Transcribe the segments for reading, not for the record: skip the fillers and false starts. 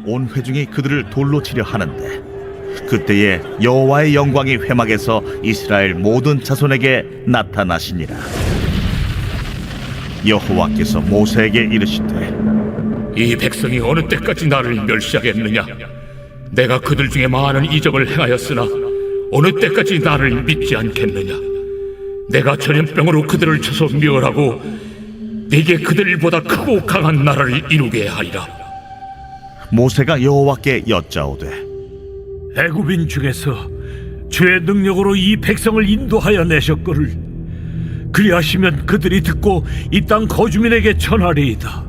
온 회중이 그들을 돌로 치려 하는데 그때에 여호와의 영광이 회막에서 이스라엘 모든 자손에게 나타나시니라. 여호와께서 모세에게 이르시되 이 백성이 어느 때까지 나를 멸시하겠느냐? 내가 그들 중에 많은 이적을 행하였으나 어느 때까지 나를 믿지 않겠느냐? 내가 전염병으로 그들을 쳐서 멸하고 네게 그들보다 크고 강한 나라를 이루게 하리라. 모세가 여호와께 여짜오되 애굽인 중에서 주의 능력으로 이 백성을 인도하여 내셨거를 그리하시면 그들이 듣고 이 땅 거주민에게 전하리이다.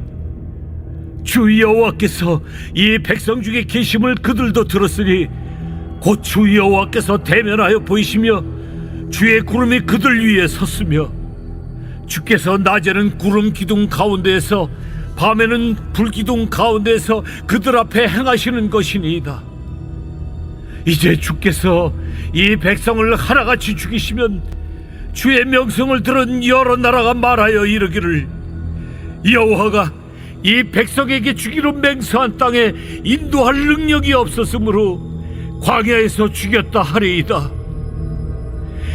주 여호와께서 이 백성 중에 계심을 그들도 들었으니 곧 주 여호와께서 대면하여 보이시며 주의 구름이 그들 위에 섰으며 주께서 낮에는 구름 기둥 가운데에서 밤에는 불 기둥 가운데에서 그들 앞에 행하시는 것이니이다. 이제 주께서 이 백성을 하나같이 죽이시면 주의 명성을 들은 여러 나라가 말하여 이르기를 여호와가 이 백성에게 주기로 맹세한 땅에 인도할 능력이 없었으므로 광야에서 죽였다 하리이다.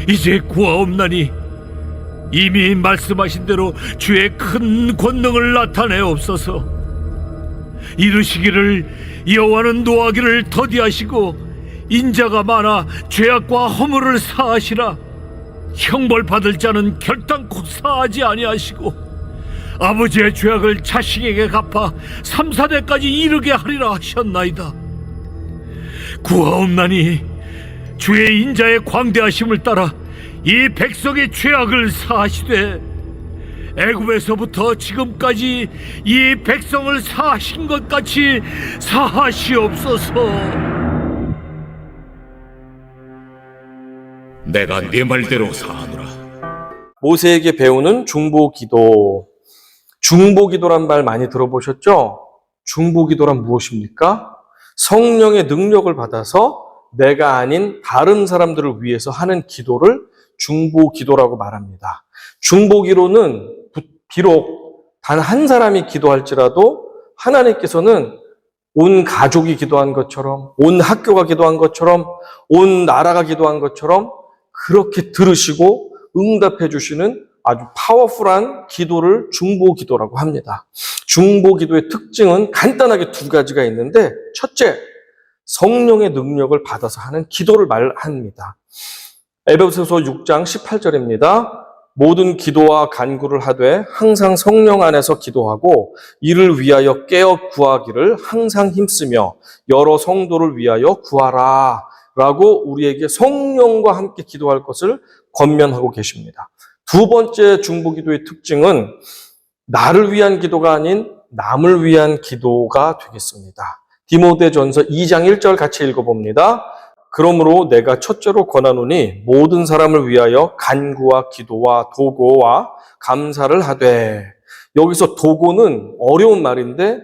이제 구하옵나니 이미 말씀하신 대로 주의 큰 권능을 나타내옵소서. 이르시기를 여호와는 노하기를 더디하시고 인자가 많아 죄악과 허물을 사하시라. 형벌받을 자는 결단코 사하지 아니하시고 아버지의 죄악을 자식에게 갚아 3, 4대까지 이르게 하리라 하셨나이다. 구하옵나니 주의 인자의 광대하심을 따라 이 백성의 죄악을 사하시되 애굽에서부터 지금까지 이 백성을 사하신 것 같이 사하시옵소서. 내가 네 말대로 사하노라. 모세에게 배우는 중보기도. 중보기도란 말 많이 들어보셨죠? 중보기도란 무엇입니까? 성령의 능력을 받아서 내가 아닌 다른 사람들을 위해서 하는 기도를 중보기도라고 말합니다. 중보기도는 비록 단 한 사람이 기도할지라도 하나님께서는 온 가족이 기도한 것처럼, 온 학교가 기도한 것처럼, 온 나라가 기도한 것처럼 그렇게 들으시고 응답해 주시는 아주 파워풀한 기도를 중보기도라고 합니다. 중보기도의 특징은 간단하게 두 가지가 있는데, 첫째, 성령의 능력을 받아서 하는 기도를 말합니다. 에베소서 6장 18절입니다. 모든 기도와 간구를 하되 항상 성령 안에서 기도하고 이를 위하여 깨어 구하기를 항상 힘쓰며 여러 성도를 위하여 구하라 라고 우리에게 성령과 함께 기도할 것을 권면하고 계십니다. 두 번째 중보기도의 특징은 나를 위한 기도가 아닌 남을 위한 기도가 되겠습니다. 디모데전서 2장 1절 같이 읽어봅니다. 그러므로 내가 첫째로 권하노니 모든 사람을 위하여 간구와 기도와 도고와 감사를 하되. 여기서 도고는 어려운 말인데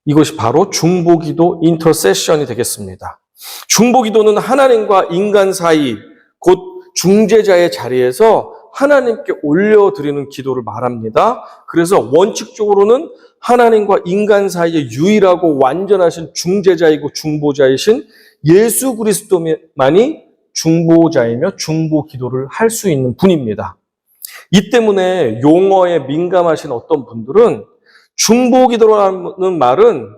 이것이 바로 중보기도 인터세션이 되겠습니다. 중보기도는 하나님과 인간 사이 곧 중재자의 자리에서 하나님께 올려드리는 기도를 말합니다. 그래서 원칙적으로는 하나님과 인간 사이에 유일하고 완전하신 중재자이고 중보자이신 예수 그리스도만이 중보자이며 중보기도를 할 수 있는 분입니다. 이 때문에 용어에 민감하신 어떤 분들은 중보기도라는 말은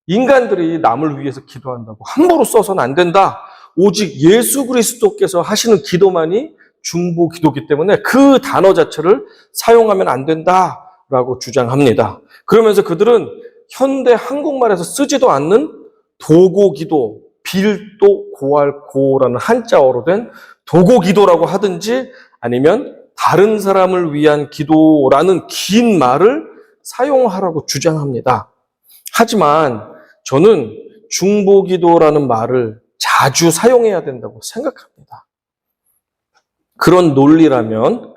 인간들이 남을 위해서 기도한다고 함부로 써서는 안 된다. 오직 예수 그리스도께서 하시는 기도만이 중보기도이기 때문에 그 단어 자체를 사용하면 안 된다라고 주장합니다. 그러면서 그들은 현대 한국말에서 쓰지도 않는 도고기도, 빌도 고할 고라는 한자어로 된 도고기도라고 하든지 아니면 다른 사람을 위한 기도라는 긴 말을 사용하라고 주장합니다. 하지만 저는 중보기도라는 말을 자주 사용해야 된다고 생각합니다. 그런 논리라면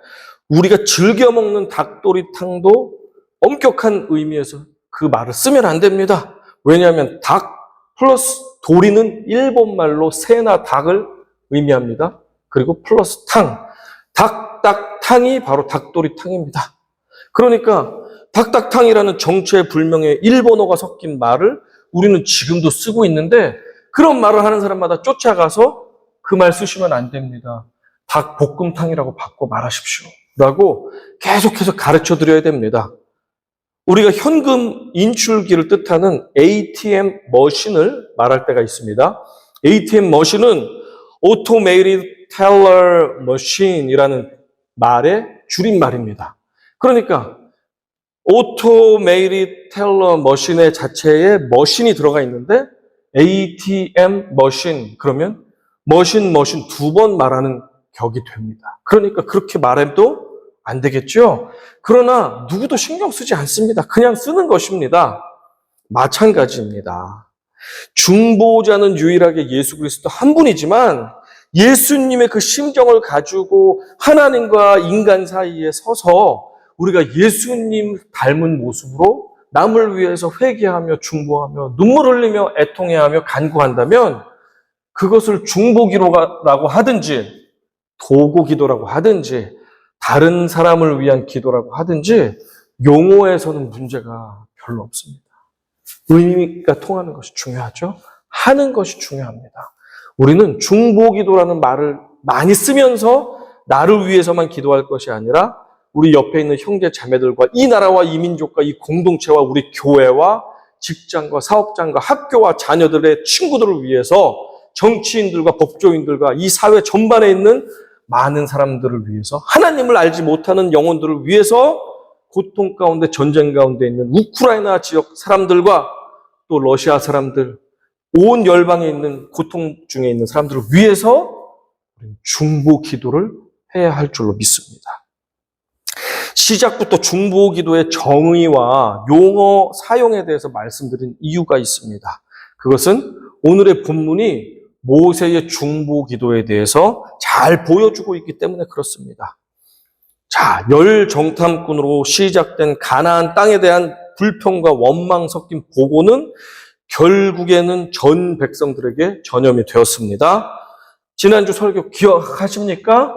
우리가 즐겨 먹는 닭도리탕도 엄격한 의미에서 그 말을 쓰면 안 됩니다. 왜냐하면 닭 플러스 도리는 일본말로 새나 닭을 의미합니다. 그리고 플러스 탕, 닭탕이 바로 닭도리탕입니다. 그러니까 닭탕이라는 정체불명의 일본어가 섞인 말을 우리는 지금도 쓰고 있는데 그런 말을 하는 사람마다 쫓아가서 그 말 쓰시면 안 됩니다. 닭볶음탕이라고 바꿔 말하십시오. 라고 계속해서 가르쳐 드려야 됩니다. 우리가 현금 인출기를 뜻하는 ATM 머신을 말할 때가 있습니다. ATM 머신은 Automated Teller Machine이라는 말의 줄임말입니다. 그러니까 Automated Teller Machine의 자체에 머신이 들어가 있는데 ATM 머신 그러면 머신 두 번 말하는 격이 됩니다. 그러니까 그렇게 말해도 안 되겠죠? 그러나 누구도 신경 쓰지 않습니다. 그냥 쓰는 것입니다. 마찬가지입니다. 중보자는 유일하게 예수 그리스도 한 분이지만 예수님의 그 심정을 가지고 하나님과 인간 사이에 서서 우리가 예수님 닮은 모습으로 남을 위해서 회개하며 중보하며 눈물 흘리며 애통해하며 간구한다면 그것을 중보기도라고 하든지 도구기도라고 하든지 다른 사람을 위한 기도라고 하든지 용어에서는 문제가 별로 없습니다. 의미가 통하는 것이 중요하죠. 하는 것이 중요합니다. 우리는 중보기도라는 말을 많이 쓰면서 나를 위해서만 기도할 것이 아니라 우리 옆에 있는 형제 자매들과 이 나라와 이 민족과 이 공동체와 우리 교회와 직장과 사업장과 학교와 자녀들의 친구들을 위해서 정치인들과 법조인들과 이 사회 전반에 있는 많은 사람들을 위해서 하나님을 알지 못하는 영혼들을 위해서 고통 가운데 전쟁 가운데 있는 우크라이나 지역 사람들과 또 러시아 사람들 온 열방에 있는 고통 중에 있는 사람들을 위해서 중보 기도를 해야 할 줄로 믿습니다. 시작부터 중보 기도의 정의와 용어 사용에 대해서 말씀드린 이유가 있습니다. 그것은 오늘의 본문이 모세의 중보 기도에 대해서 잘 보여주고 있기 때문에 그렇습니다. 자, 열 정탐꾼으로 시작된 가나안 땅에 대한 불평과 원망 섞인 보고는 결국에는 전 백성들에게 전염이 되었습니다. 지난주 설교 기억하십니까?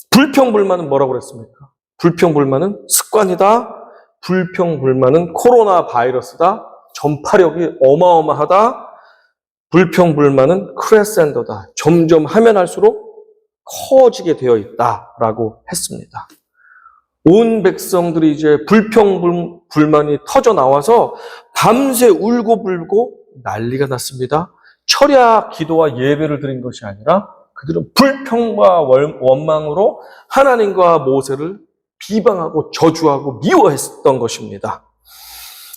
불평불만은 뭐라고 그랬습니까? 불평불만은 습관이다. 불평불만은 코로나 바이러스다. 전파력이 어마어마하다. 불평불만은 크레센더다. 점점 하면 할수록 커지게 되어 있다라고 했습니다. 온 백성들이 이제 불평불만이 터져 나와서 밤새 울고불고 난리가 났습니다. 철야 기도와 예배를 드린 것이 아니라 그들은 불평과 원망으로 하나님과 모세를 비방하고 저주하고 미워했던 것입니다.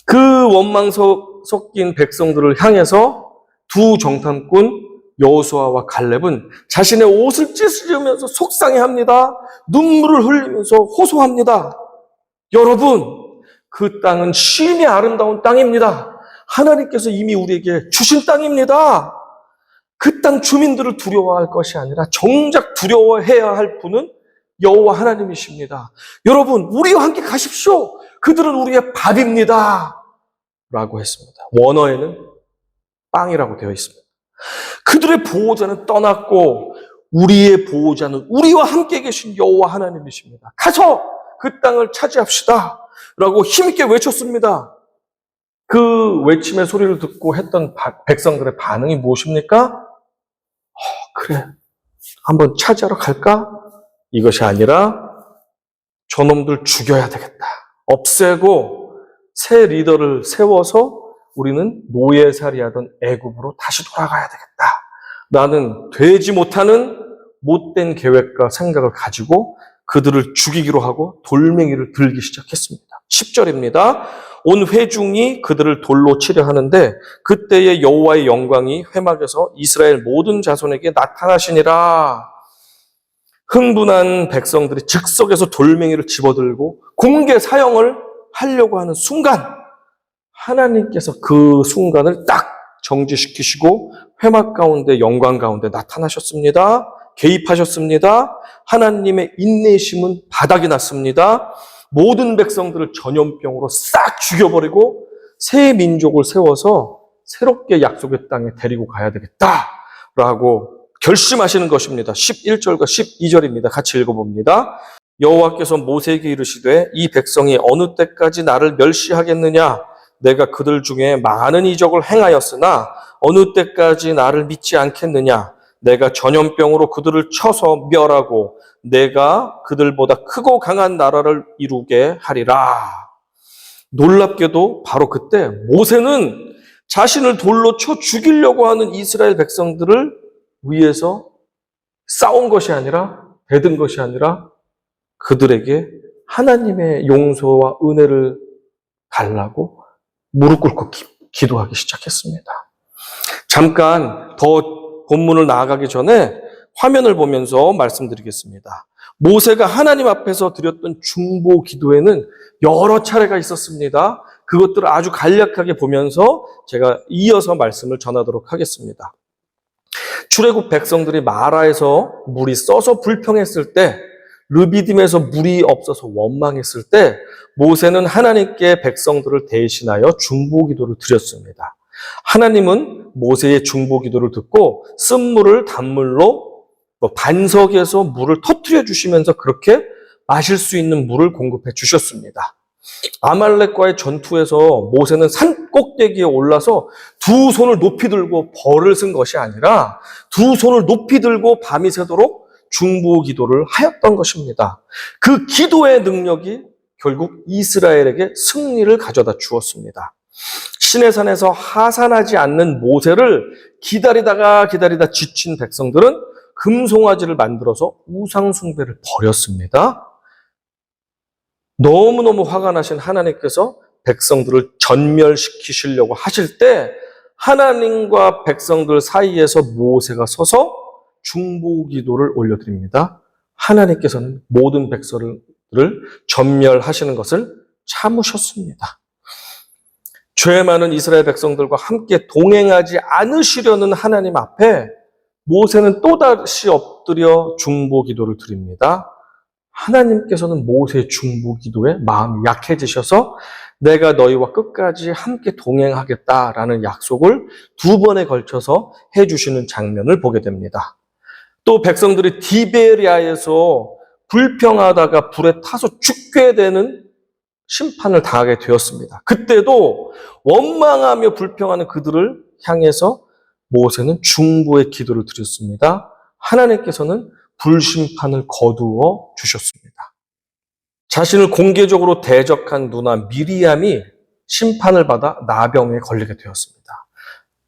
그 원망 섞인 백성들을 향해서 두 정탐꾼 여호수아와 갈렙은 자신의 옷을 찢으면서 속상해합니다. 눈물을 흘리면서 호소합니다. 여러분, 그 땅은 심히 아름다운 땅입니다. 하나님께서 이미 우리에게 주신 땅입니다. 그 땅 주민들을 두려워할 것이 아니라 정작 두려워해야 할 분은 여호와 하나님이십니다. 여러분, 우리와 함께 가십시오. 그들은 우리의 밥입니다. 라고 했습니다. 원어에는 빵이라고 되어 있습니다. 그들의 보호자는 떠났고 우리의 보호자는 우리와 함께 계신 여호와 하나님이십니다. 가서 그 땅을 차지합시다. 라고 힘있게 외쳤습니다. 그 외침의 소리를 듣고 했던 백성들의 반응이 무엇입니까? 그래, 한번 차지하러 갈까? 이것이 아니라 저놈들 죽여야 되겠다. 없애고 새 리더를 세워서 우리는 노예살이하던 애굽으로 다시 돌아가야 되겠다. 라는 되지 못하는 못된 계획과 생각을 가지고 그들을 죽이기로 하고 돌멩이를 들기 시작했습니다. 10절입니다. 온 회중이 그들을 돌로 치려 하는데 그때의 여호와의 영광이 회막에서 이스라엘 모든 자손에게 나타나시니라. 흥분한 백성들이 즉석에서 돌멩이를 집어들고 공개 사형을 하려고 하는 순간 하나님께서 그 순간을 딱 정지시키시고 회막 가운데 영광 가운데 나타나셨습니다. 개입하셨습니다. 하나님의 인내심은 바닥이 났습니다. 모든 백성들을 전염병으로 싹 죽여버리고 새 민족을 세워서 새롭게 약속의 땅에 데리고 가야 되겠다라고 결심하시는 것입니다. 11절과 12절입니다. 같이 읽어봅니다. 여호와께서 모세에게 이르시되 이 백성이 어느 때까지 나를 멸시하겠느냐? 내가 그들 중에 많은 이적을 행하였으나 어느 때까지 나를 믿지 않겠느냐? 내가 전염병으로 그들을 쳐서 멸하고 내가 그들보다 크고 강한 나라를 이루게 하리라. 놀랍게도 바로 그때 모세는 자신을 돌로 쳐 죽이려고 하는 이스라엘 백성들을 위해서 싸운 것이 아니라, 대든 것이 아니라 그들에게 하나님의 용서와 은혜를 달라고 무릎 꿇고 기도하기 시작했습니다. 잠깐 더 본문을 나아가기 전에 화면을 보면서 말씀드리겠습니다. 모세가 하나님 앞에서 드렸던 중보 기도에는 여러 차례가 있었습니다. 그것들을 아주 간략하게 보면서 제가 이어서 말씀을 전하도록 하겠습니다. 출애굽 백성들이 마라에서 물이 써서 불평했을 때, 르비딤에서 물이 없어서 원망했을 때 모세는 하나님께 백성들을 대신하여 중보 기도를 드렸습니다. 하나님은 모세의 중보 기도를 듣고 쓴물을 단물로 반석에서 물을 터뜨려 주시면서 그렇게 마실 수 있는 물을 공급해 주셨습니다. 아말렉과의 전투에서 모세는 산 꼭대기에 올라서 두 손을 높이 들고 벌을 쓴 것이 아니라 두 손을 높이 들고 밤이 새도록 중보 기도를 하였던 것입니다. 그 기도의 능력이 결국 이스라엘에게 승리를 가져다 주었습니다. 시내산에서 하산하지 않는 모세를 기다리다 지친 백성들은 금송아지를 만들어서 우상 숭배를 벌였습니다. 너무너무 화가 나신 하나님께서 백성들을 전멸시키시려고 하실 때 하나님과 백성들 사이에서 모세가 서서 중보 기도를 올려드립니다. 하나님께서는 모든 백성들을 전멸하시는 것을 참으셨습니다. 죄 많은 이스라엘 백성들과 함께 동행하지 않으시려는 하나님 앞에 모세는 또다시 엎드려 중보 기도를 드립니다. 하나님께서는 모세의 중보 기도에 마음이 약해지셔서 내가 너희와 끝까지 함께 동행하겠다라는 약속을 두 번에 걸쳐서 해주시는 장면을 보게 됩니다. 또 백성들이 디베리아에서 불평하다가 불에 타서 죽게 되는 심판을 당하게 되었습니다. 그때도 원망하며 불평하는 그들을 향해서 모세는 중보의 기도를 드렸습니다. 하나님께서는 불심판을 거두어 주셨습니다. 자신을 공개적으로 대적한 누나 미리암이 심판을 받아 나병에 걸리게 되었습니다.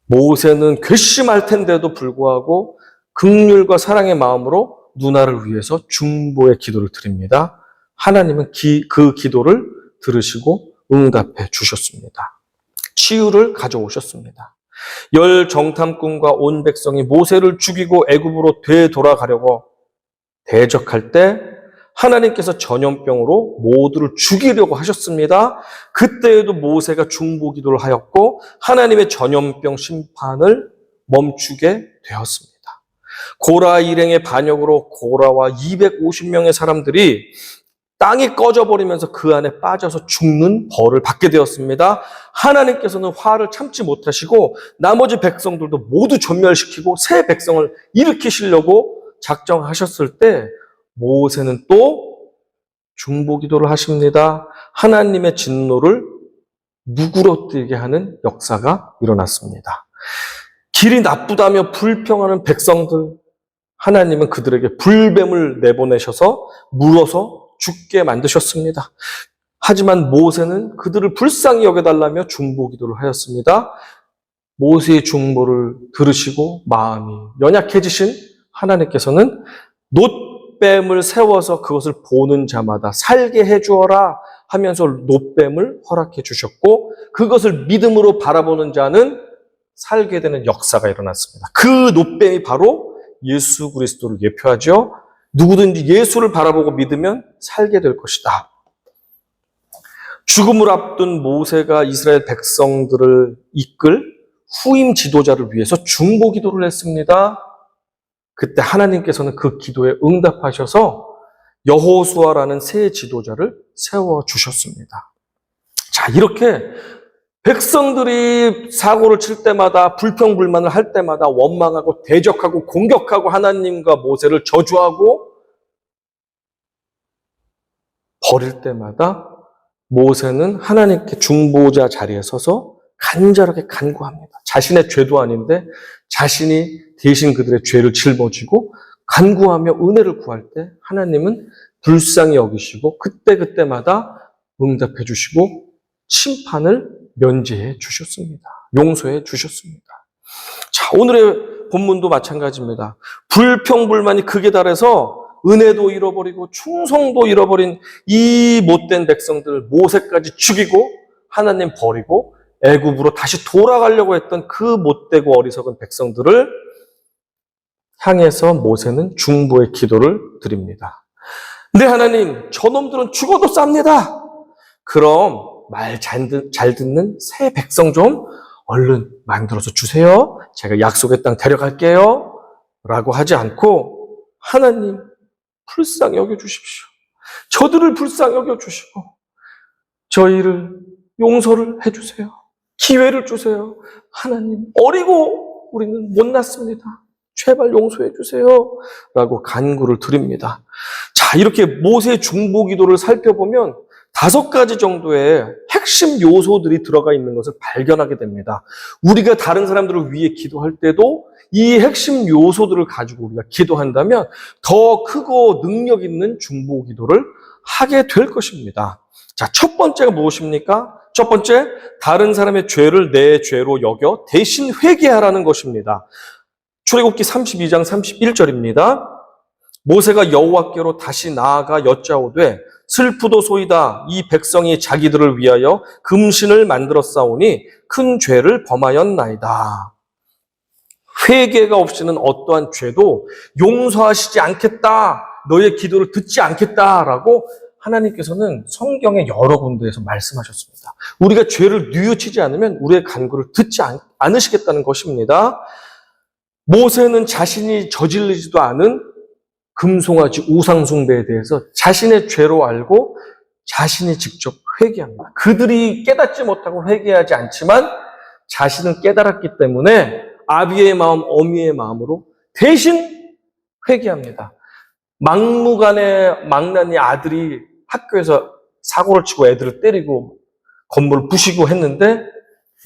모세는 괘씸할 텐데도 불구하고 긍휼과 사랑의 마음으로 누나를 위해서 중보의 기도를 드립니다. 하나님은 그 기도를 들으시고 응답해 주셨습니다. 치유를 가져오셨습니다. 열 정탐꾼과 온 백성이 모세를 죽이고 애굽으로 되돌아가려고 대적할 때 하나님께서 전염병으로 모두를 죽이려고 하셨습니다. 그때에도 모세가 중보 기도를 하였고 하나님의 전염병 심판을 멈추게 되었습니다. 고라 일행의 반역으로 고라와 250명의 사람들이 땅이 꺼져버리면서 그 안에 빠져서 죽는 벌을 받게 되었습니다. 하나님께서는 화를 참지 못하시고 나머지 백성들도 모두 전멸시키고 새 백성을 일으키시려고 작정하셨을 때 모세는 또 중보 기도를 하십니다. 하나님의 진노를 누그러뜨리게 하는 역사가 일어났습니다. 길이 나쁘다며 불평하는 백성들, 하나님은 그들에게 불뱀을 내보내셔서 물어서 죽게 만드셨습니다. 하지만 모세는 그들을 불쌍히 여겨달라며 중보 기도를 하였습니다. 모세의 중보를 들으시고 마음이 연약해지신 하나님께서는 놋뱀을 세워서 그것을 보는 자마다 살게 해주어라 하면서 놋뱀을 허락해 주셨고 그것을 믿음으로 바라보는 자는 살게 되는 역사가 일어났습니다. 그 놋뱀이 바로 예수 그리스도를 예표하죠. 누구든지 예수를 바라보고 믿으면 살게 될 것이다. 죽음을 앞둔 모세가 이스라엘 백성들을 이끌 후임 지도자를 위해서 중보 기도를 했습니다. 그때 하나님께서는 그 기도에 응답하셔서 여호수아라는 새 지도자를 세워주셨습니다. 자, 이렇게 백성들이 사고를 칠 때마다 불평불만을 할 때마다 원망하고 대적하고 공격하고 하나님과 모세를 저주하고 버릴 때마다 모세는 하나님께 중보자 자리에 서서 간절하게 간구합니다. 자신의 죄도 아닌데 자신이 대신 그들의 죄를 짊어지고 간구하며 은혜를 구할 때 하나님은 불쌍히 여기시고 그때그때마다 응답해 주시고 심판을 면제해 주셨습니다. 용서해 주셨습니다. 자, 오늘의 본문도 마찬가지입니다. 불평불만이 극에 달해서 은혜도 잃어버리고 충성도 잃어버린 이 못된 백성들을 모세까지 죽이고 하나님 버리고 애굽으로 다시 돌아가려고 했던 그 못되고 어리석은 백성들을 향해서 모세는 중보의 기도를 드립니다. 네, 하나님, 저놈들은 죽어도 쌉니다. 그럼 말 잘 듣는 새 백성 좀 얼른 만들어서 주세요. 제가 약속의 땅 데려갈게요. 라고 하지 않고 하나님 불쌍히 여겨주십시오. 저들을 불쌍히 여겨주시고 저희를 용서를 해주세요. 기회를 주세요. 하나님, 어리고 우리는 못났습니다. 제발 용서해 주세요. 라고 간구를 드립니다. 자, 이렇게 모세의 중보 기도를 살펴보면 5가지 정도의 핵심 요소들이 들어가 있는 것을 발견하게 됩니다. 우리가 다른 사람들을 위해 기도할 때도 이 핵심 요소들을 가지고 우리가 기도한다면 더 크고 능력 있는 중보 기도를 하게 될 것입니다. 자, 첫 번째가 무엇입니까? 첫 번째, 다른 사람의 죄를 내 죄로 여겨 대신 회개하라는 것입니다. 출애굽기 32장 31절입니다. 모세가 여호와께로 다시 나아가 여짜오되 슬프도소이다. 이 백성이 자기들을 위하여 금신을 만들어 싸우니 큰 죄를 범하였나이다. 회개가 없이는 어떠한 죄도 용서하시지 않겠다. 너의 기도를 듣지 않겠다라고 하나님께서는 성경의 여러 군데에서 말씀하셨습니다. 우리가 죄를 뉘우치지 않으면 우리의 간구를 듣지 않으시겠다는 것입니다. 모세는 자신이 저질리지도 않은 금송아지 우상숭배에 대해서 자신의 죄로 알고 자신이 직접 회개합니다. 그들이 깨닫지 못하고 회개하지 않지만 자신은 깨달았기 때문에 아비의 마음, 어미의 마음으로 대신 회개합니다. 막무가내 망나니 아들이 학교에서 사고를 치고 애들을 때리고 건물을 부시고 했는데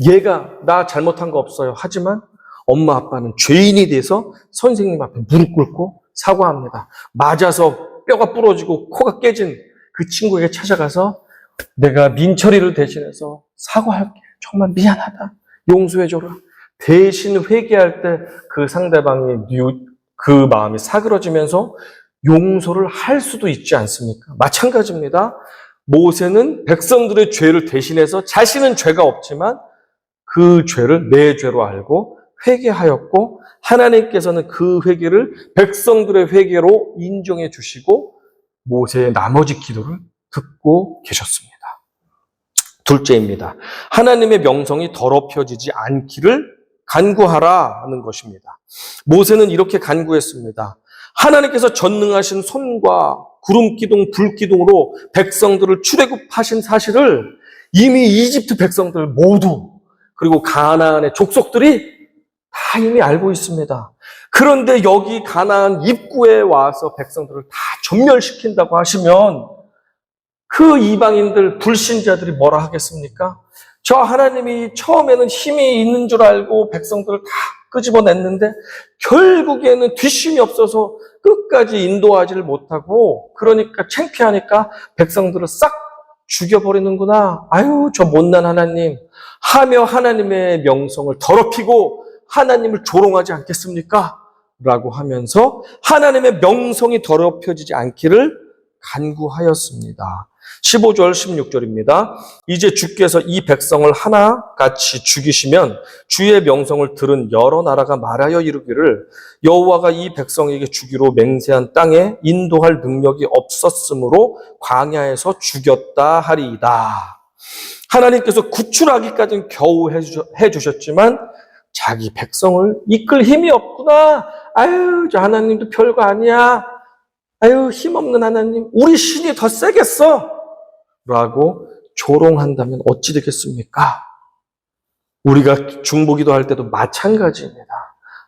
얘가 나 잘못한 거 없어요. 하지만 엄마 아빠는 죄인이 돼서 선생님 앞에 무릎 꿇고 사과합니다. 맞아서 뼈가 부러지고 코가 깨진 그 친구에게 찾아가서 내가 민철이를 대신해서 사과할게. 정말 미안하다. 용서해줘라. 대신 회개할 때 그 상대방이 그 마음이 사그러지면서 용서를 할 수도 있지 않습니까? 마찬가지입니다. 모세는 백성들의 죄를 대신해서 자신은 죄가 없지만 그 죄를 내 죄로 알고 회개하였고 하나님께서는 그 회개를 백성들의 회개로 인정해 주시고 모세의 나머지 기도를 듣고 계셨습니다. 둘째입니다. 하나님의 명성이 더럽혀지지 않기를 간구하라는 것입니다. 모세는 이렇게 간구했습니다. 하나님께서 전능하신 손과 구름기둥, 불기둥으로 백성들을 출애굽하신 사실을 이미 이집트 백성들 모두 그리고 가나안의 족속들이 다 이미 알고 있습니다. 그런데 여기 가나안 입구에 와서 백성들을 다 전멸시킨다고 하시면 그 이방인들, 불신자들이 뭐라 하겠습니까? 저 하나님이 처음에는 힘이 있는 줄 알고 백성들을 다 끄집어냈는데 결국에는 뒷심이 없어서 끝까지 인도하지를 못하고 그러니까 창피하니까 백성들을 싹 죽여버리는구나. 아유, 저 못난 하나님 하며 하나님의 명성을 더럽히고 하나님을 조롱하지 않겠습니까? 라고 하면서 하나님의 명성이 더럽혀지지 않기를 간구하였습니다. 15절 16절입니다. 이제 주께서 이 백성을 하나같이 죽이시면 주의 명성을 들은 여러 나라가 말하여 이르기를 여호와가 이 백성에게 주기로 맹세한 땅에 인도할 능력이 없었으므로 광야에서 죽였다 하리이다. 하나님께서 구출하기까지는 겨우 해주셨지만 자기 백성을 이끌 힘이 없구나. 아유, 저 하나님도 별거 아니야. 아유, 힘없는 하나님, 우리 신이 더 세겠어. 라고 조롱한다면 어찌 되겠습니까? 우리가 중보기도 할 때도 마찬가지입니다.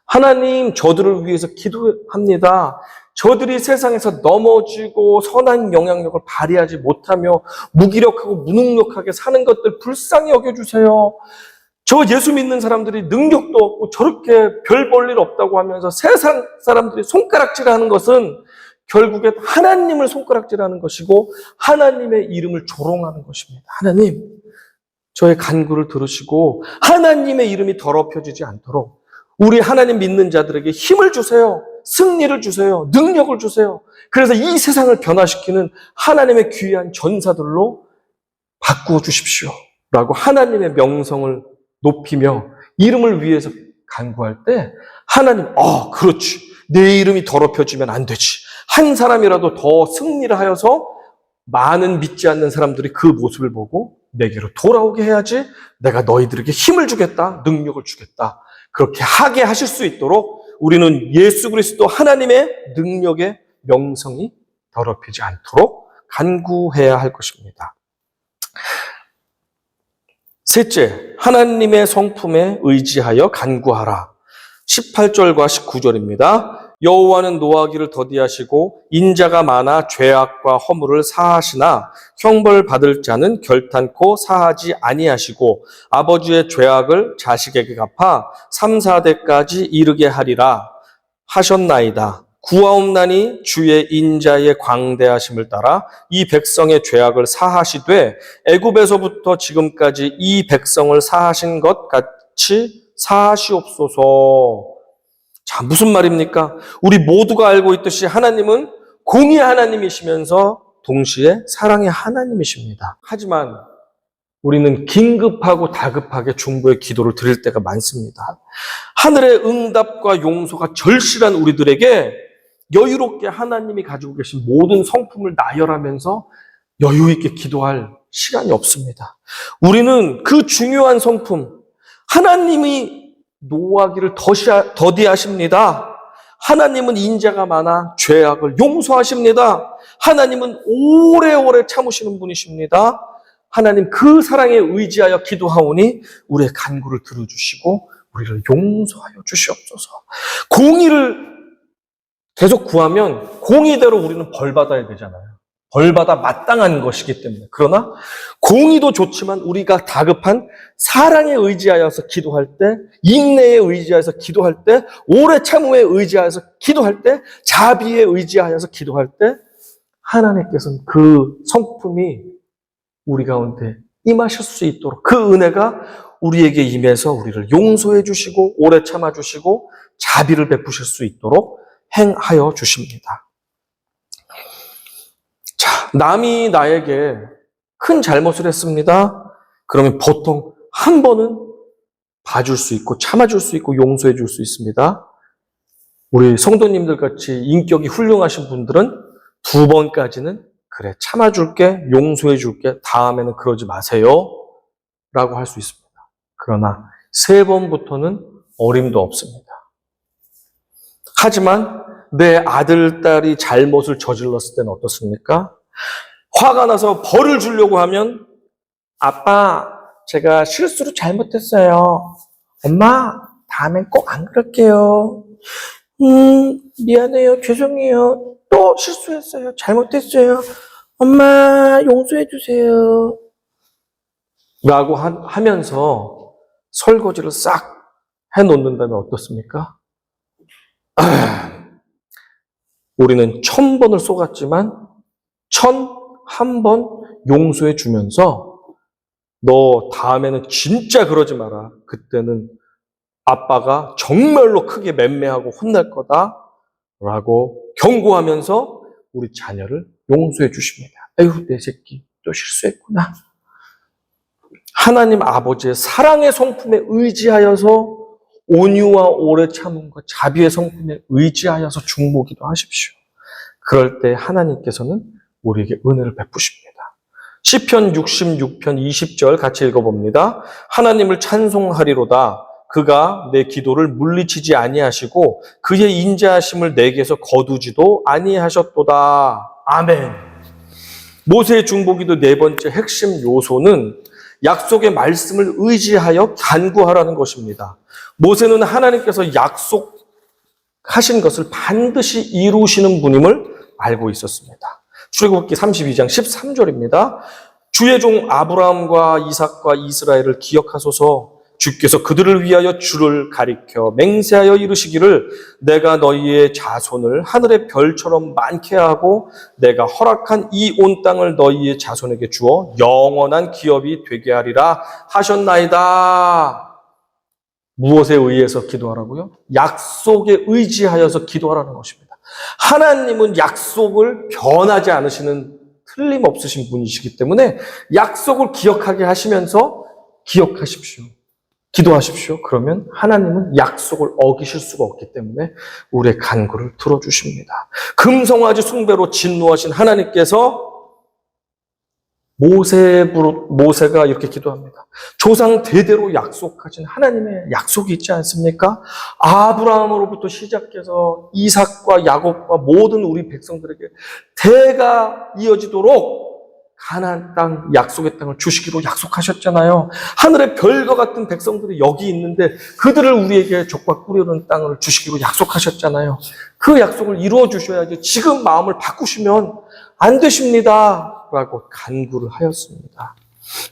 하나님, 저들을 위해서 기도합니다. 저들이 세상에서 넘어지고 선한 영향력을 발휘하지 못하며 무기력하고 무능력하게 사는 것들 불쌍히 여겨주세요. 저 예수 믿는 사람들이 능력도 없고 저렇게 별 볼 일 없다고 하면서 세상 사람들이 손가락질하는 것은 결국엔 하나님을 손가락질하는 것이고 하나님의 이름을 조롱하는 것입니다. 하나님, 저의 간구를 들으시고 하나님의 이름이 더럽혀지지 않도록 우리 하나님 믿는 자들에게 힘을 주세요. 승리를 주세요. 능력을 주세요. 그래서 이 세상을 변화시키는 하나님의 귀한 전사들로 바꾸어 주십시오. 라고 하나님의 명성을 높이며 이름을 위해서 간구할 때 하나님, 그렇지. 내 이름이 더럽혀지면 안 되지. 한 사람이라도 더 승리를 하여서 많은 믿지 않는 사람들이 그 모습을 보고 내게로 돌아오게 해야지. 내가 너희들에게 힘을 주겠다. 능력을 주겠다. 그렇게 하게 하실 수 있도록 우리는 예수 그리스도 하나님의 능력의 명성이 더럽히지 않도록 간구해야 할 것입니다. 셋째, 하나님의 성품에 의지하여 간구하라. 18절과 19절입니다. 여호와는 노하기를 더디하시고 인자가 많아 죄악과 허물을 사하시나 형벌 받을 자는 결탄코 사하지 아니하시고 아버지의 죄악을 자식에게 갚아 3, 4대까지 이르게 하리라 하셨나이다. 구하옵나니 주의 인자의 광대하심을 따라 이 백성의 죄악을 사하시되 애굽에서부터 지금까지 이 백성을 사하신 것 같이 사하시옵소서. 자, 무슨 말입니까? 우리 모두가 알고 있듯이 하나님은 공의 하나님이시면서 동시에 사랑의 하나님이십니다. 하지만 우리는 긴급하고 다급하게 중보의 기도를 드릴 때가 많습니다. 하늘의 응답과 용서가 절실한 우리들에게 여유롭게 하나님이 가지고 계신 모든 성품을 나열하면서 여유 있게 기도할 시간이 없습니다. 우리는 그 중요한 성품, 하나님이 노하기를 더디하십니다. 하나님은 인자가 많아 죄악을 용서하십니다. 하나님은 오래오래 참으시는 분이십니다. 하나님 그 사랑에 의지하여 기도하오니 우리의 간구를 들어주시고 우리를 용서하여 주시옵소서. 공의를 계속 구하면 공의대로 우리는 벌받아야 되잖아요. 벌받아 마땅한 것이기 때문에. 그러나 공의도 좋지만 우리가 다급한 사랑에 의지하여서 기도할 때, 인내에 의지하여서 기도할 때, 오래 참음에 의지하여서 기도할 때, 자비에 의지하여서 기도할 때 하나님께서는 그 성품이 우리 가운데 임하실 수 있도록 그 은혜가 우리에게 임해서 우리를 용서해 주시고 오래 참아 주시고 자비를 베푸실 수 있도록 행하여 주십니다. 자, 남이 나에게 큰 잘못을 했습니다. 그러면 보통 한 번은 봐줄 수 있고 참아줄 수 있고 용서해 줄 수 있습니다. 우리 성도님들 같이 인격이 훌륭하신 분들은 2번까지는 그래 참아줄게 용서해줄게 다음에는 그러지 마세요 라고 할 수 있습니다. 그러나 3번부터는 어림도 없습니다. 하지만 내 아들, 딸이 잘못을 저질렀을 때는 어떻습니까? 화가 나서 벌을 주려고 하면 아빠, 제가 실수로 잘못했어요. 엄마, 다음엔 꼭 안 그럴게요. 미안해요. 죄송해요. 또 실수했어요. 잘못했어요. 엄마, 용서해 주세요. 라고 하면서 설거지를 싹 해놓는다면 어떻습니까? 우리는 1000번을 쏘갔지만 1001번 용서해 주면서 너 다음에는 진짜 그러지 마라. 그때는 아빠가 정말로 크게 맴매하고 혼날 거다. 라고 경고하면서 우리 자녀를 용서해 주십니다. 에휴, 내 새끼 또 실수했구나. 하나님 아버지의 사랑의 성품에 의지하여서 온유와 오래 참음과 자비의 성품에 의지하여서 중보기도 하십시오. 그럴 때 하나님께서는 우리에게 은혜를 베푸십니다. 시편 66편 20절 같이 읽어봅니다. 하나님을 찬송하리로다. 그가 내 기도를 물리치지 아니하시고 그의 인자하심을 내게서 거두지도 아니하셨도다. 아멘. 모세의 중보기도 4번째 핵심 요소는 약속의 말씀을 의지하여 간구하라는 것입니다. 모세는 하나님께서 하신 것을 반드시 이루시는 분임을 알고 있었습니다. 출애굽기 32장 13절입니다. 주의 종 아브라함과 이삭과 이스라엘을 기억하소서. 주께서 그들을 위하여 주를 가리켜 맹세하여 이르시기를 내가 너희의 자손을 하늘의 별처럼 많게 하고 내가 허락한 이 온 땅을 너희의 자손에게 주어 영원한 기업이 되게 하리라 하셨나이다. 무엇에 의해서 기도하라고요? 약속에 의지하여서 기도하라는 것입니다. 하나님은 약속을 변하지 않으시는 틀림없으신 분이시기 때문에 약속을 기억하게 하시면서 기억하십시오. 기도하십시오. 그러면 하나님은 약속을 어기실 수가 없기 때문에 우리의 간구를 들어주십니다. 금송아지 숭배로 진노하신 하나님께서 모세가 이렇게 기도합니다. 조상 대대로 약속하신 하나님의 약속이 있지 않습니까? 아브라함으로부터 시작해서 이삭과 야곱과 모든 우리 백성들에게 대가 이어지도록 가나안 땅, 약속의 땅을 주시기로 약속하셨잖아요. 하늘의 별과 같은 백성들이 여기 있는데 그들을 우리에게 족과 꿀이는 땅을 주시기로 약속하셨잖아요. 그 약속을 이루어 주셔야지 지금 마음을 바꾸시면 안 되십니다. 라고 간구를 하였습니다.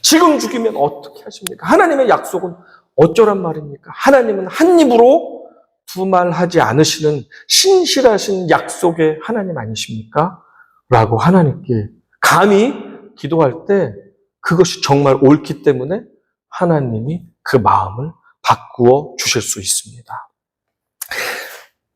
지금 죽이면 어떻게 하십니까? 하나님의 약속은 어쩌란 말입니까? 하나님은 한 입으로 두말하지 않으시는 신실하신 약속의 하나님 아니십니까? 라고 하나님께 감히 기도할 때 그것이 정말 옳기 때문에 하나님이 그 마음을 바꾸어 주실 수 있습니다.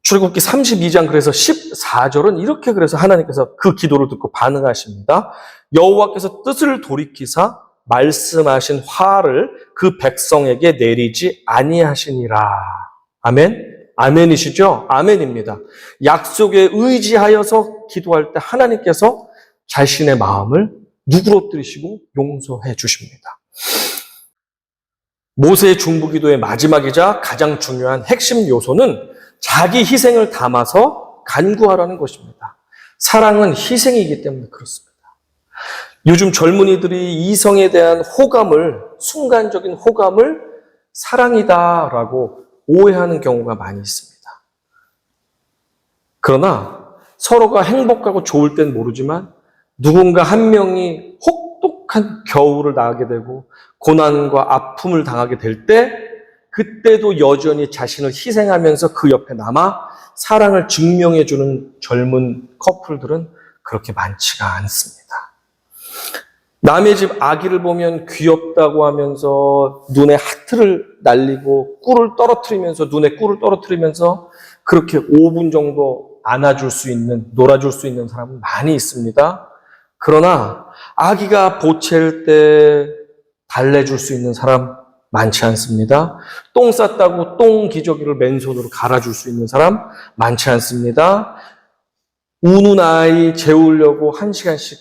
출애굽기 32장 그래서 14절은 이렇게 그래서 하나님께서 그 기도를 듣고 반응하십니다. 여호와께서 뜻을 돌이키사 말씀하신 화를 그 백성에게 내리지 아니하시니라. 아멘? 아멘이시죠? 아멘입니다. 약속에 의지하여서 기도할 때 하나님께서 자신의 마음을 누그러뜨리시고 용서해 주십니다. 모세의 중보기도의 마지막이자 가장 중요한 핵심 요소는 자기 희생을 담아서 간구하라는 것입니다. 사랑은 희생이기 때문에 그렇습니다. 요즘 젊은이들이 이성에 대한 호감을, 순간적인 호감을 사랑이다라고 오해하는 경우가 많이 있습니다. 그러나 서로가 행복하고 좋을 땐 모르지만 누군가 한 명이 혹독한 겨울을 당하게 되고 고난과 아픔을 당하게 될 때 그때도 여전히 자신을 희생하면서 그 옆에 남아 사랑을 증명해주는 젊은 커플들은 그렇게 많지가 않습니다. 남의 집 아기를 보면 귀엽다고 하면서 눈에 하트를 날리고 꿀을 떨어뜨리면서 눈에 꿀을 떨어뜨리면서 그렇게 5분 정도 안아줄 수 있는, 놀아줄 수 있는 사람은 많이 있습니다. 그러나 아기가 보채일 때 달래줄 수 있는 사람 많지 않습니다. 똥 쌌다고 똥 기저귀를 맨손으로 갈아줄 수 있는 사람 많지 않습니다. 우는 아이 재우려고 1시간씩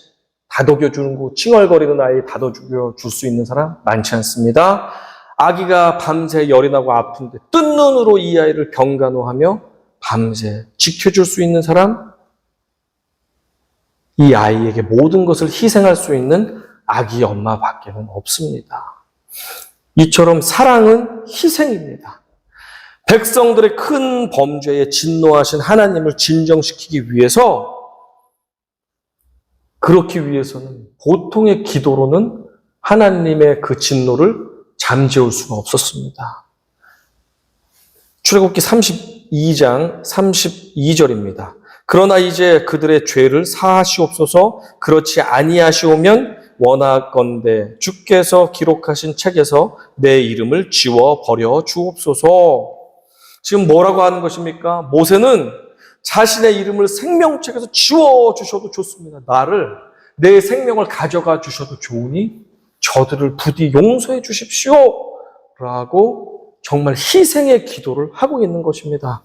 다독여주는 거, 칭얼거리는 아이 다독여줄 수 있는 사람 많지 않습니다. 아기가 밤새 열이 나고 아픈데 뜬 눈으로 이 아이를 병간호하며 밤새 지켜줄 수 있는 사람, 이 아이에게 모든 것을 희생할 수 있는 아기 엄마밖에는 없습니다. 이처럼 사랑은 희생입니다. 백성들의 큰 범죄에 진노하신 하나님을 진정시키기 위해서, 그렇기 위해서는 보통의 기도로는 하나님의 그 진노를 잠재울 수가 없었습니다. 출애굽기 32장 32절입니다. 그러나 이제 그들의 죄를 사하시옵소서. 그렇지 아니하시오면 원하건대 주께서 기록하신 책에서 내 이름을 지워 버려 주옵소서. 지금 뭐라고 하는 것입니까? 모세는 자신의 이름을 생명책에서 지워 주셔도 좋습니다. 내 생명을 가져가 주셔도 좋으니 저들을 부디 용서해 주십시오. 라고 정말 희생의 기도를 하고 있는 것입니다.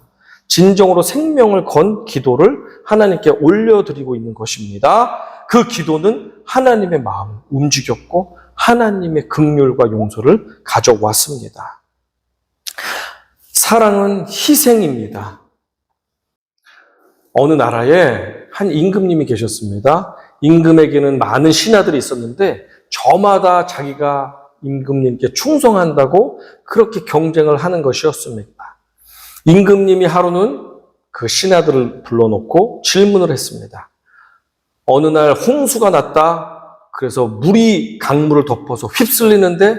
진정으로 생명을 건 기도를 하나님께 올려드리고 있는 것입니다. 그 기도는 하나님의 마음을 움직였고 하나님의 긍휼과 용서를 가져왔습니다. 사랑은 희생입니다. 어느 나라에 한 임금님이 계셨습니다. 임금에게는 많은 신하들이 있었는데 저마다 자기가 임금님께 충성한다고 그렇게 경쟁을 하는 것이었습니다. 임금님이 하루는 그 신하들을 불러놓고 질문을 했습니다. 어느 날 홍수가 났다. 그래서 물이 강물을 덮어서 휩쓸리는데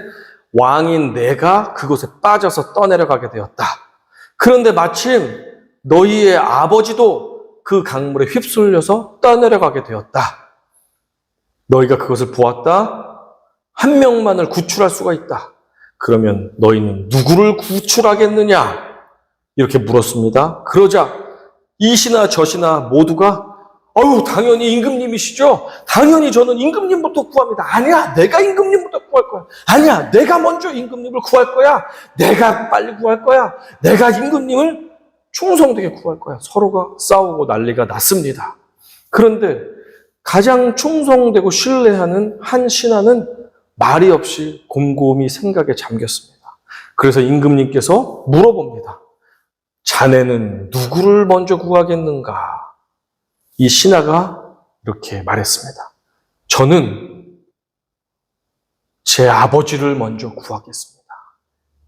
왕인 내가 그곳에 빠져서 떠내려가게 되었다. 그런데 마침 너희의 아버지도 그 강물에 휩쓸려서 떠내려가게 되었다. 너희가 그것을 보았다. 한 명만을 구출할 수가 있다. 그러면 너희는 누구를 구출하겠느냐? 이렇게 물었습니다. 그러자 이 신하 저 신하 모두가 당연히 임금님이시죠. 당연히 저는 임금님부터 구합니다. 아니야, 내가 임금님부터 구할 거야. 아니야, 내가 먼저 임금님을 구할 거야. 내가 빨리 구할 거야. 내가 임금님을 충성되게 구할 거야. 서로가 싸우고 난리가 났습니다. 그런데 가장 충성되고 신뢰하는 한 신하는 말이 없이 곰곰이 생각에 잠겼습니다. 그래서 임금님께서 물어봅니다. 자네는 누구를 먼저 구하겠는가? 이 신하가 이렇게 말했습니다. 저는 제 아버지를 먼저 구하겠습니다.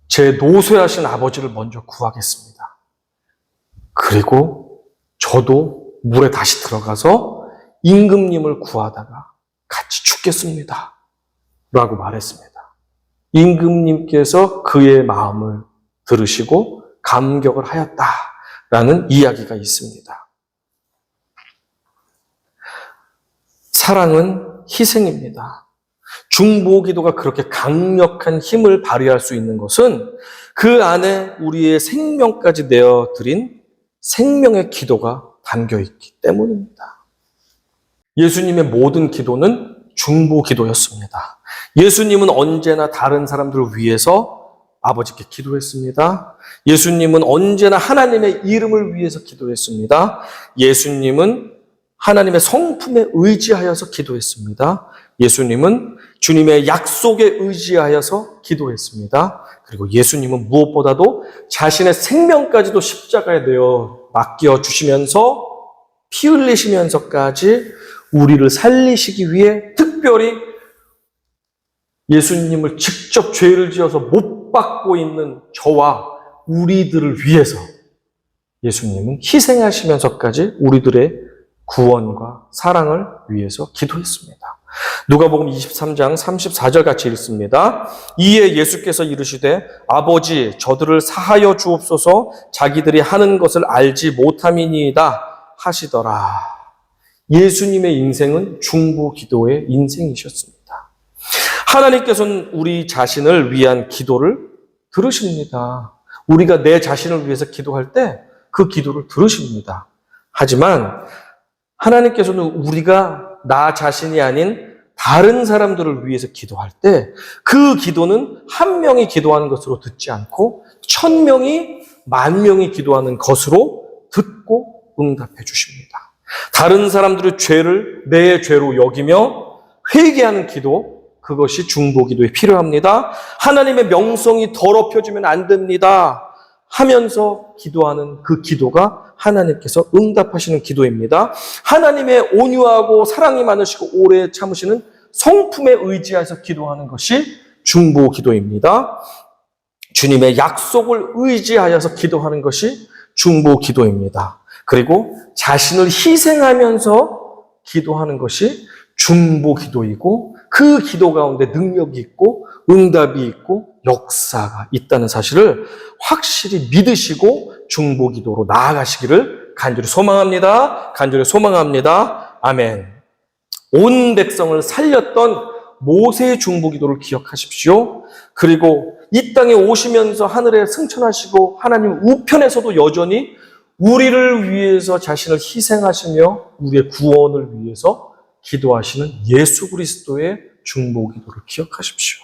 제 노쇠하신 아버지를 먼저 구하겠습니다. 그리고 저도 물에 다시 들어가서 임금님을 구하다가 같이 죽겠습니다. 라고 말했습니다. 임금님께서 그의 마음을 들으시고 감격을 하였다라는 이야기가 있습니다. 사랑은 희생입니다. 중보기도가 그렇게 강력한 힘을 발휘할 수 있는 것은 그 안에 우리의 생명까지 내어드린 생명의 기도가 담겨있기 때문입니다. 예수님의 모든 기도는 중보기도였습니다. 예수님은 언제나 다른 사람들을 위해서 아버지께 기도했습니다. 예수님은 언제나 하나님의 이름을 위해서 기도했습니다. 예수님은 하나님의 성품에 의지하여서 기도했습니다. 예수님은 주님의 약속에 의지하여서 기도했습니다. 그리고 예수님은 무엇보다도 자신의 생명까지도 십자가에 내어 맡겨주시면서 피 흘리시면서까지 우리를 살리시기 위해 특별히 예수님을 직접 죄를 지어서 못 받고 있는 저와 우리들을 위해서 예수님은 희생하시면서까지 우리들의 구원과 사랑을 위해서 기도했습니다. 누가복음 23장 34절 같이 읽습니다. 이에 예수께서 이르시되 아버지 저들을 사하여 주옵소서 자기들이 하는 것을 알지 못함이니이다 하시더라. 예수님의 인생은 중보기도의 인생이셨습니다. 하나님께서는 우리 자신을 위한 기도를 들으십니다. 우리가 내 자신을 위해서 기도할 때 그 기도를 들으십니다. 하지만 하나님께서는 우리가 나 자신이 아닌 다른 사람들을 위해서 기도할 때 그 기도는 한 명이 기도하는 것으로 듣지 않고 1000명이 10,000명이 기도하는 것으로 듣고 응답해 주십니다. 다른 사람들의 죄를 내 죄로 여기며 회개하는 기도, 그것이 중보기도에 필요합니다. 하나님의 명성이 더럽혀지면 안 됩니다 하면서 기도하는 그 기도가 하나님께서 응답하시는 기도입니다. 하나님의 온유하고 사랑이 많으시고 오래 참으시는 성품에 의지해서 기도하는 것이 중보기도입니다. 주님의 약속을 의지하여서 기도하는 것이 중보기도입니다. 그리고 자신을 희생하면서 기도하는 것이 중보기도이고 그 기도 가운데 능력이 있고 응답이 있고 역사가 있다는 사실을 확실히 믿으시고 중보기도로 나아가시기를 간절히 소망합니다. 간절히 소망합니다. 아멘. 온 백성을 살렸던 모세의 중보기도를 기억하십시오. 그리고 이 땅에 오시면서 하늘에 승천하시고 하나님 우편에서도 여전히 우리를 위해서 자신을 희생하시며 우리의 구원을 위해서 기도하시는 예수 그리스도의 중보기도를 기억하십시오.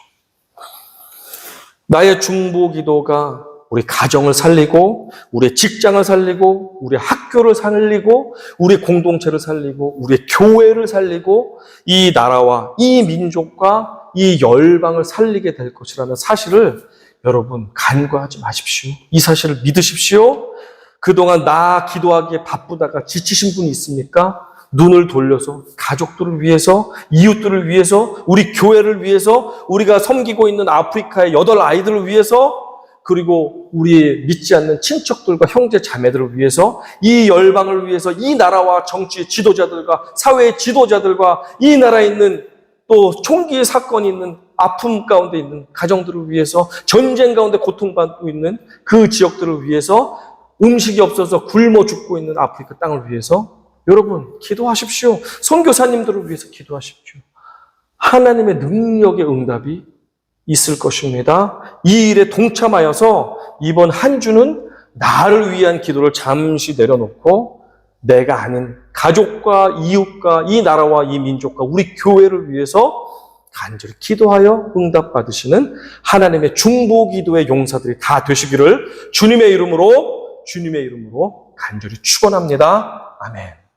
나의 중보기도가 우리 가정을 살리고 우리의 직장을 살리고 우리의 학교를 살리고 우리의 공동체를 살리고 우리의 교회를 살리고 이 나라와 이 민족과 이 열방을 살리게 될 것이라는 사실을 여러분 간과하지 마십시오. 이 사실을 믿으십시오. 그동안 나 기도하기에 바쁘다가 지치신 분이 있습니까? 눈을 돌려서 가족들을 위해서, 이웃들을 위해서, 우리 교회를 위해서, 우리가 섬기고 있는 아프리카의 8 아이들을 위해서 그리고 우리 믿지 않는 친척들과 형제 자매들을 위해서, 이 열방을 위해서, 이 나라와 정치의 지도자들과 사회의 지도자들과 이 나라에 있는 또 총기의 사건이 있는 아픔 가운데 있는 가정들을 위해서, 전쟁 가운데 고통받고 있는 그 지역들을 위해서, 음식이 없어서 굶어 죽고 있는 아프리카 땅을 위해서 여러분 기도하십시오. 선교사님들을 위해서 기도하십시오. 하나님의 능력의 응답이 있을 것입니다. 이 일에 동참하여서 이번 한 주는 나를 위한 기도를 잠시 내려놓고 내가 아닌 가족과 이웃과 이 나라와 이 민족과 우리 교회를 위해서 간절히 기도하여 응답받으시는 하나님의 중보기도의 용사들이 다 되시기를 주님의 이름으로 간절히 축원합니다. 아멘.